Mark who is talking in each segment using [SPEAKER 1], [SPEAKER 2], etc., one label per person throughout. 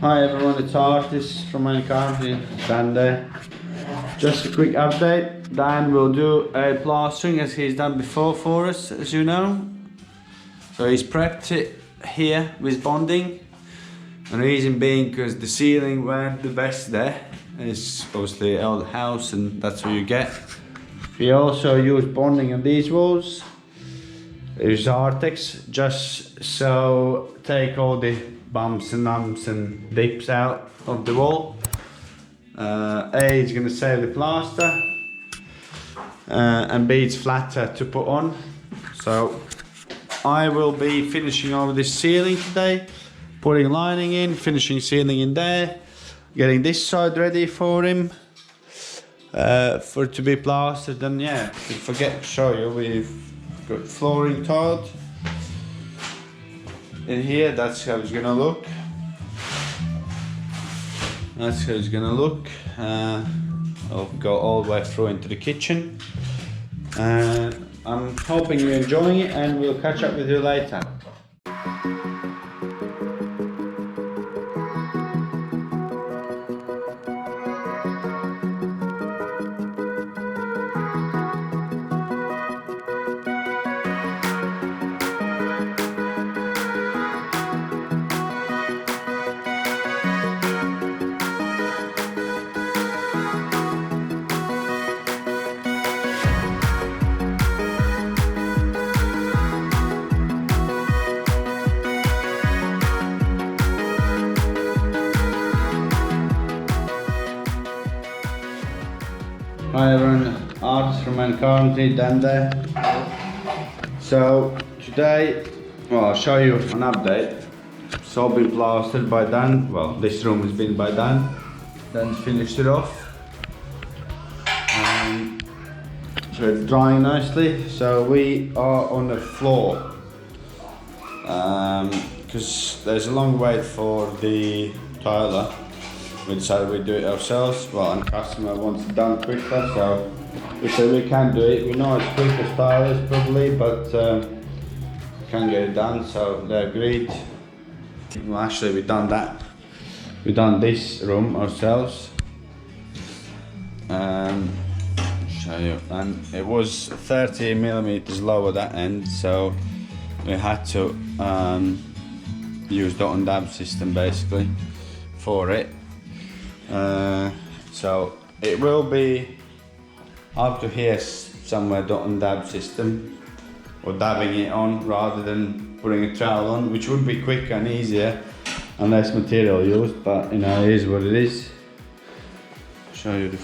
[SPEAKER 1] Hi everyone, it's Artis from Minecraft, Dan there. Just a quick update. Dan will do a plastering as he's done before for us, as you know. So he's prepped it here with bonding. And the reason being because the ceiling weren't the best there. It's obviously an old house and that's what you get. We also use bonding on these walls. There's Artex, just so take all the bumps and lumps and dips out of the wall. A is going to save the plaster, and B it's flatter to put on. So I will be finishing over this ceiling today, putting lining in, finishing ceiling in there, getting this side ready for him for it to be plastered. And yeah, I forget to show you, we've got flooring tiled in here. That's how it's gonna look. That's how it's gonna look. I'll go all the way through into the kitchen. I'm hoping you're enjoying it, and we'll catch up with you later. Hi everyone, Artis from Minecraft, Dan there. So today, well, I'll show you an update. It's all been plastered by Dan. Well, this room has been by Dan. Dan's finished it off. So it's drying nicely. So we are on the floor. Because there's a long wait for the tiler. We decided we'd do it ourselves. Well, and the customer wants it done quicker, so we said we can do it. We know it's quick as tilers probably, but we can get it done, so they agreed. Well, actually we've done that. We've done this room ourselves. Show you. And it was 30 millimeters lower that end, so we had to use dot and dab system basically for it. So it will be up to here somewhere, dot and dab system, or dabbing it on rather than putting a trowel on, which would be quicker and easier and less material used, but you know, it is what it is. Show you the,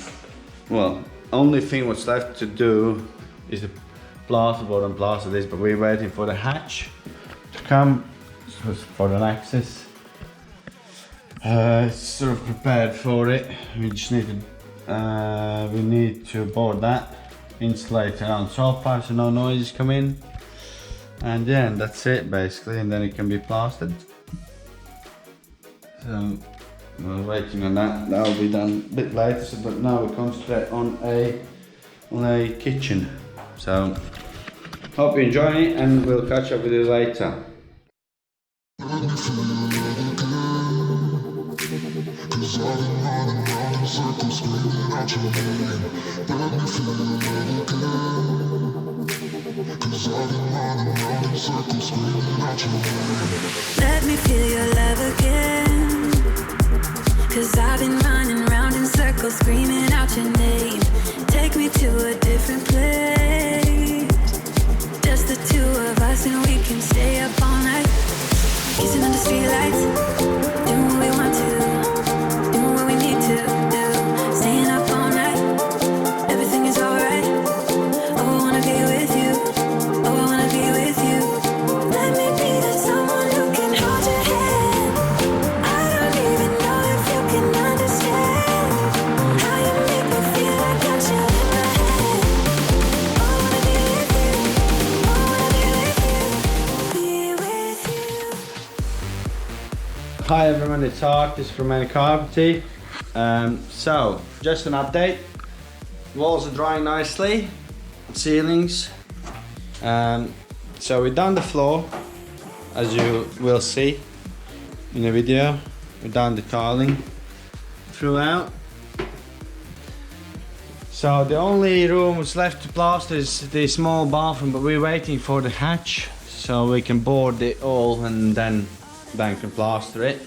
[SPEAKER 1] well, only thing what's left to do is the plasterboard and plaster this, but we're waiting for the hatch to come for an access. Sort of prepared for it. We just need to board that, insulate around 12 pipes so no noises come in, and yeah, and that's it basically, and then it can be plastered. So we're waiting on that. That will be done a bit later. So, but now we concentrate on a kitchen. So hope you're enjoying it, and we'll catch up with you later. Cause I've been running round in circles, screaming out your name. Let me feel it again. Cause I've been running round in circles, screaming out your name. Let me feel your love again. Cause I've been running round in circles, screaming out your name. Take me to a different place. Just the two of us, and we can stay up all night. Kissing under streetlights, doing what we want to. Staying up all night, everything is alright. Oh, I wanna be with you. Oh, I wanna be with you. Let me be that someone who can hold your hand. I don't even know if you can understand how you make me feel. I got you in my hand. Oh, I wanna be with you. Oh, I wanna be with you. Hi everyone, it's Artis from Minecraft. So, just an update. Walls are drying nicely, ceilings. So we've done the floor, as you will see in the video. We've done the tiling throughout. So the only room that's left to plaster is the small bathroom, but we're waiting for the hatch so we can board it all and then can plaster it.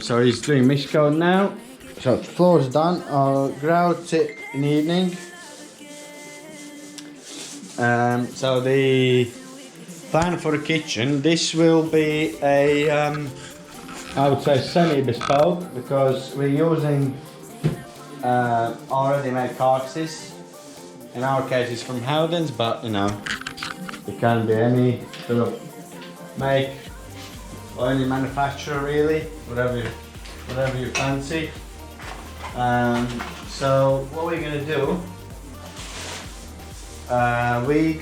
[SPEAKER 1] So he's doing mist coat now. So the floor is done. I'll grout it in the evening. So the plan for the kitchen, this will be a I would say semi-bespoke, because we're using already made carcasses. In our case it's from Howden's, but you know, it can be any sort of make or any manufacturer really, whatever you fancy. So what we're gonna do, we're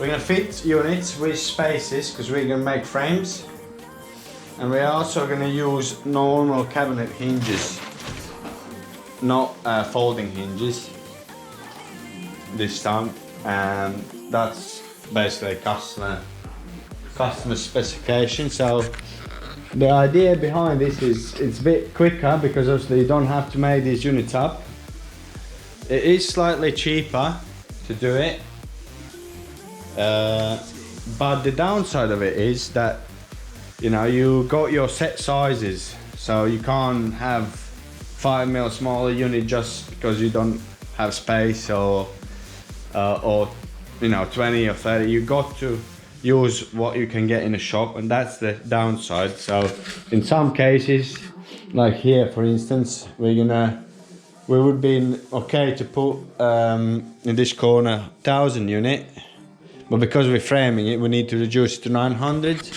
[SPEAKER 1] gonna fit units with spaces, because we're gonna make frames, and we're also gonna use normal cabinet hinges, not folding hinges this time. And that's basically customer specification. So the idea behind this is it's a bit quicker, because obviously you don't have to make these units up. It is slightly cheaper to do it, but the downside of it is that, you know, you got your set sizes, so you can't have 5mm smaller unit just because you don't have space, or you know, 20 or 30. You got to use what you can get in a shop, and that's the downside. So in some cases, like here for instance, we would be okay to put in this corner 1000 unit, but because we're framing it, we need to reduce it to 900,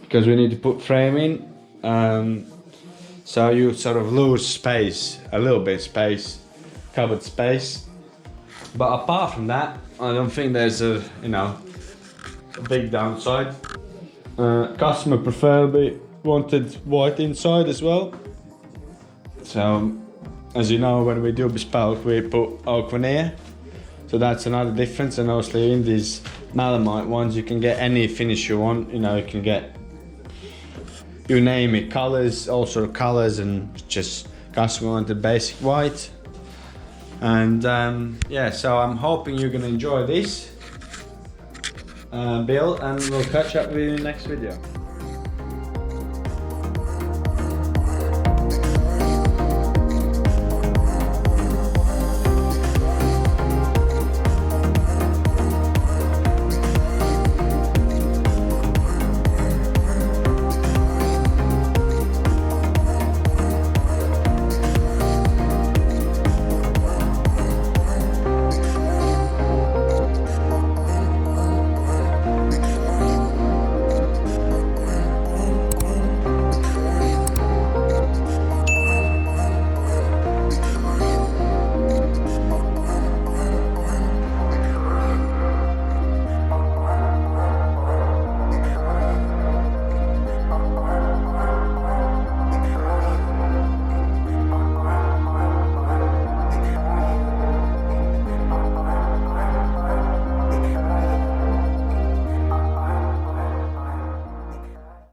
[SPEAKER 1] because we need to put frame in. So you sort of lose space, a little bit space, cupboard space. But apart from that, I don't think there's a big downside. Customer preferably wanted white inside as well. So as you know, when we do bespoke, we put oak veneer. So that's another difference. And obviously in these melamine ones, you can get any finish you want. You know, you can get, you name it, colors, all sort of colors, and just customer wanted basic white. And yeah, so I'm hoping you're gonna enjoy this build, and we'll catch up with you in the next video.